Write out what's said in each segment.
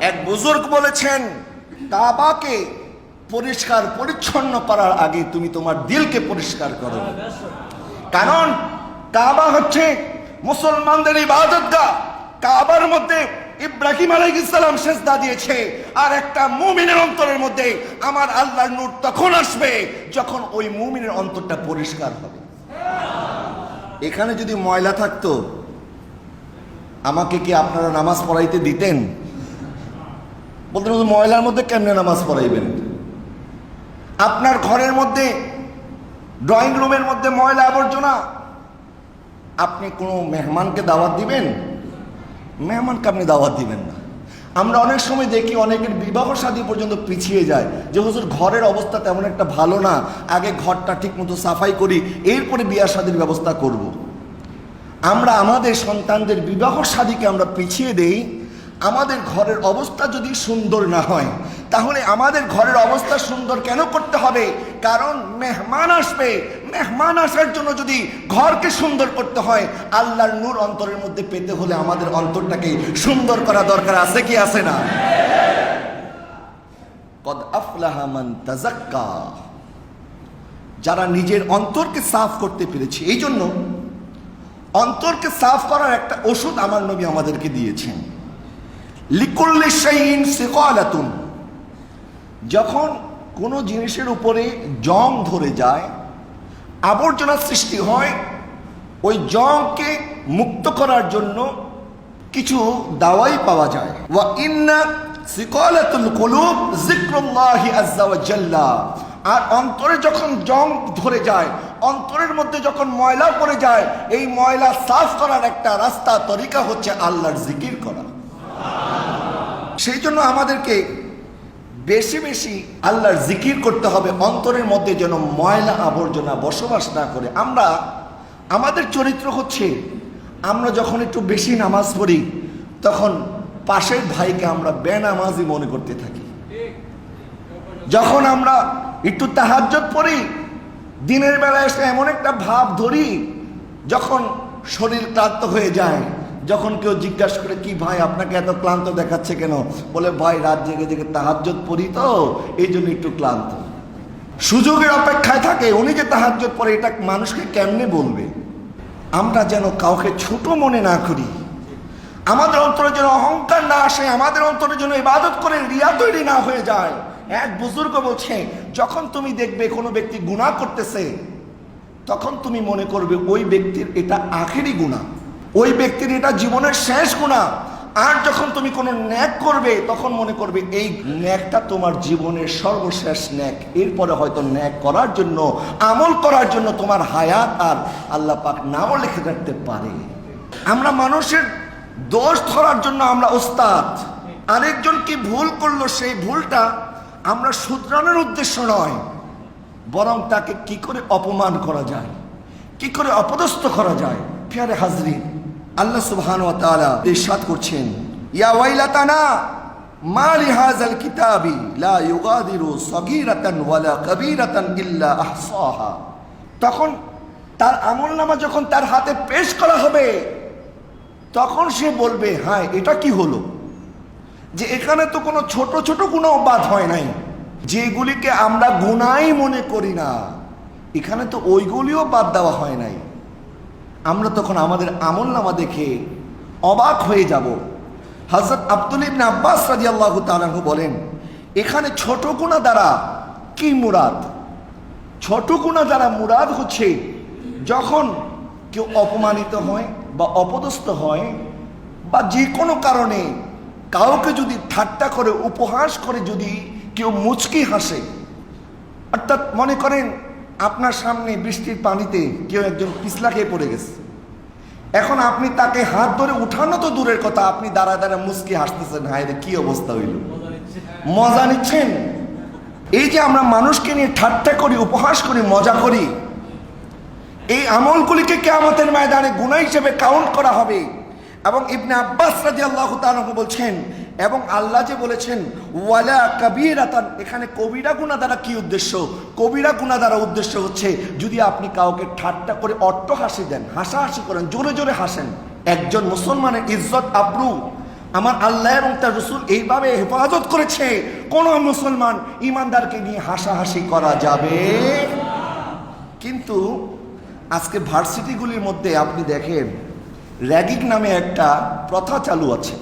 এক বুজুর্গ বলেছেন, কাবাকে পরিষ্কার পরিচ্ছন্ন করার আগে তুমি তোমার দিলকে পরিষ্কার করো। কারণ কাবা হচ্ছে মুসলমানদের ইবাদতগাহ। কাবার মধ্যে ইব্রাহিম আলাইহিস সালাম সিজদা দিয়েছে, আর একটা মুমিনের অন্তরের মধ্যে আমার আল্লাহর নূর তখন আসবে যখন ওই মুমিনের অন্তরটা পরিষ্কার হবে। এখানে যদি ময়লা থাকতো, আমাকে কি আপনারা নামাজ পড়াইতে দিতেন? বলতেন ময়লার মধ্যে কেমনে নামাজ পড়াইবেন? আপনার ঘরের মধ্যে, ড্রয়িং রুমের মধ্যে ময়লা আবর্জনা, আপনি কোনো মেহমানকে দাওয়াত দিবেন? মেহমানকে আপনি দাওয়াত দিবেন না। আমরা অনেক সময় দেখি অনেকের বিবাহ শাদী পর্যন্ত পিছিয়ে যায়, যে হুজুর ঘরের অবস্থা তেমন একটা ভালো না, আগে ঘরটা ঠিক মতো সাফাই করি, এরপরে বিয়া শাদীর ব্যবস্থা করব। আমরা আমাদের সন্তানদের বিবাহ শাদীকে আমরা পিছিয়ে দেই। আমাদের ঘরের অবস্থা যদি সুন্দর না হয়, তাহলে আমাদের ঘরের অবস্থা সুন্দর কেন করতে হবে? কারণ মেহমান আসবে, মেহমান আসার জন্য যদি ঘরকে সুন্দর করতে হয়, আল্লাহর নূর অন্তরের মধ্যে পেতে হলে আমাদের অন্তরটাকে সুন্দর করা দরকার আছে কি আছে না? কদ আফলাহা মান তাযাক্কা, যারা নিজের অন্তরকে সাফ করতে পেরেছে। এই জন্য অন্তরকে সাফ করার একটা ওষুধ আমার নবী আমাদেরকে দিয়েছেন। লিকুল্লি শাইইন সিকালাতুন, যখন কোনো জিনিসের উপরে জং ধরে যায়, আবর্জনা সৃষ্টি হয়, ওই জংকে মুক্ত করার জন্য কিছু দাওয়াই পাওয়া যায়। ওয়া ইন্না সিকালাতুল কুলুব যিকরুল্লাহি আযজা ওয়া জাল্লা, আর অন্তরে যখন জং ধরে যায়, অন্তরের মধ্যে যখন ময়লা পড়ে যায়, এই ময়লা সাফ করার একটা রাস্তা, তরিকা হচ্ছে আল্লাহর জিকির করা। সেই জন্য আমাদেরকে বেশি বেশি আল্লাহর জিকির করতে হবে, অন্তরের মধ্যে যেন ময়লা আবর্জনা বসবাস না করে। আমাদের চরিত্র হচ্ছে, আমরা যখন একটু বেশি নামাজ পড়ি, তখন পাশের ভাইকে আমরা বেনামাজি মনে করতে থাকি। যখন আমরা একটু তাহাজ্জুদ পড়ি, দিনের বেলা এসে এমন একটা ভাব ধরি, যখন শরীর ক্লান্ত হয়ে যায়, যখন কেউ জিজ্ঞাসা করে, কি ভাই আপনাকে এত ক্লান্ত দেখাচ্ছে কেন? বলে ভাই রাত জেগে জেগে তাহাজ্জুদ পড়ি তো, এই জন্য একটু ক্লান্ত। সুযোগের অপেক্ষায় থাকে, উনি যে তাহাজ্জুদ পড়ে, এটা মানুষকে কেমনে বলবে? আমরা যেন কাউকে ছোট মনে না করি, আমাদের অন্তরে যেন অহংকার না আসে, আমাদের অন্তরে যেন ইবাদত করে রিয়া তৈরি না হয়ে যায়। এক বুজুর্গ বলছে, যখন তুমি দেখবে কোনো ব্যক্তি গুনাহ করতেছে, তখন তুমি মনে করবে ওই ব্যক্তির এটা আখেরি গুনাহ, ওই ব্যক্তির এটা জীবনের শেষ গুনাহ। আর যখন তুমি কোনো ন্যাক করবে, তখন মনে করবে এই ন্যাকটা তোমার জীবনের সর্বশেষ ন্যাক। এরপরে হয়তো ন্যাক করার জন্য, আমল করার জন্য তোমার হায়াত আর আল্লাহ পাক নাও লিখে রাখতে পারে। আমরা মানুষের দোষ ধরার জন্য আমরা ওস্তাদ। আরেকজন কি ভুল করলো, সেই ভুলটা আমরা শুধরানোর উদ্দেশ্য নয়, বরং তাকে কি করে অপমান করা যায়, কি করে অপদস্থ করা যায়। প্রিয় হাজরিন, আল্লাহ সুবহানাহু ওয়া তাআলা ইরশাদ করছেন, ইয়া ওয়াইলাতানা মা লিহাযাল কিতাবি লা ইউগাদিরু সগীরাতান ওয়ালা কাবীরাতান ইল্লা আহসাহা। তখন তার আমলনামা যখন তার হাতে পেশ করা হবে, তখন সে বলবে, হায় এটা কি হলো, যে এখানে তো কোনো ছোট ছোট গুনাহ বাদ হয় নাই, যেগুলিকে আমরা গুনাহই মনে করি না, এখানে তো ওইগুলিও বাদ দেওয়া হয় নাই। আমরা তখন আমাদের আমলনামা দেখে অবাক হয়ে যাব। হযরত আব্দুল্লাহ ইবনে আব্বাস রাদিয়াল্লাহু তাআলা আনহু বলেন, এখানে ছোট গুনাহ দ্বারা কি মুরাদ? ছোট গুনাহ দ্বারা মুরাদ হচ্ছে, যখন কেউ অপমানিত হয় বা অপদস্থ হয়, বা যে কোনো কারণে কাউকে যদি ঠাট্টা করে, উপহাস করে, যদি কেউ মুচকি হাসে, অর্থাৎ মনে করেন আপনার সামনে বৃষ্টির পানিতে কেউ একজন পিছলা খেয়ে পড়ে গেছে, এখন আপনি তাকে হাত ধরে উঠানো তো দূরের কথা, আপনি দাঁড়ায় দাঁড়ায় মুচকি হাসতেছেন, হায় রে কি অবস্থা হইল, মজা নিচ্ছেন। এই যে আমরা মানুষকে নিয়ে ঠাট্টা করি, উপহাস করি, মজা করি, এই আমলগুলিকে কিয়ামতের ময়দানে গুনাহ হিসেবে কাউন্ট করা হবে। এবং ইবনে আব্বাস রাদিয়াল্লাহু তাআলা বলছেন, এবং আল্লাহ যে বলেছেন ওয়ালা কাবীরাতান, এখানে কবিরা গুনাহ দ্বারা কি উদ্দেশ্য? কবিরা গুনাহ দ্বারা উদ্দেশ্য হচ্ছে, যদি আপনি কাউকে ঠাট্টা করে অট্টহাসি দেন, হাসাহাসি করেন, জোরে জোরে হাসেন, একজন মুসলমানের ইজ্জত আবরু আমার আল্লাহ এবং তার রসুল এইভাবে হেফাজত করেছে, কোন মুসলমান ইমানদারকে নিয়ে হাসাহাসি করা যাবে। কিন্তু আজকে ভার্সিটিগুলির মধ্যে আপনি দেখেন র্যাগিং নামে একটা প্রথা চালু আছে।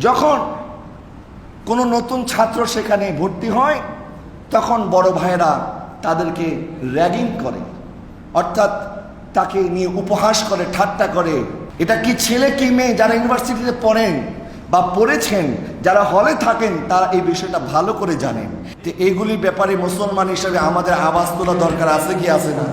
যখন কোনো নতুন ছাত্র সেখানে ভর্তি হয় তখন বড় ভাইয়েরা তাদেরকে র্যাগিং করে, অর্থাৎ তাকে নিয়ে উপহাস করে, ঠাট্টা করে। এটা কি ছেলে কি মেয়ে, যারা ইউনিভার্সিটিতে পড়েন বা পড়েছেন, যারা হলে থাকেন, তারা এই বিষয়টা ভালো করে জানেন। তো এইগুলির ব্যাপারে মুসলমান হিসেবে আমাদের আওয়াজ তোলা দরকার আছে কি আছে না?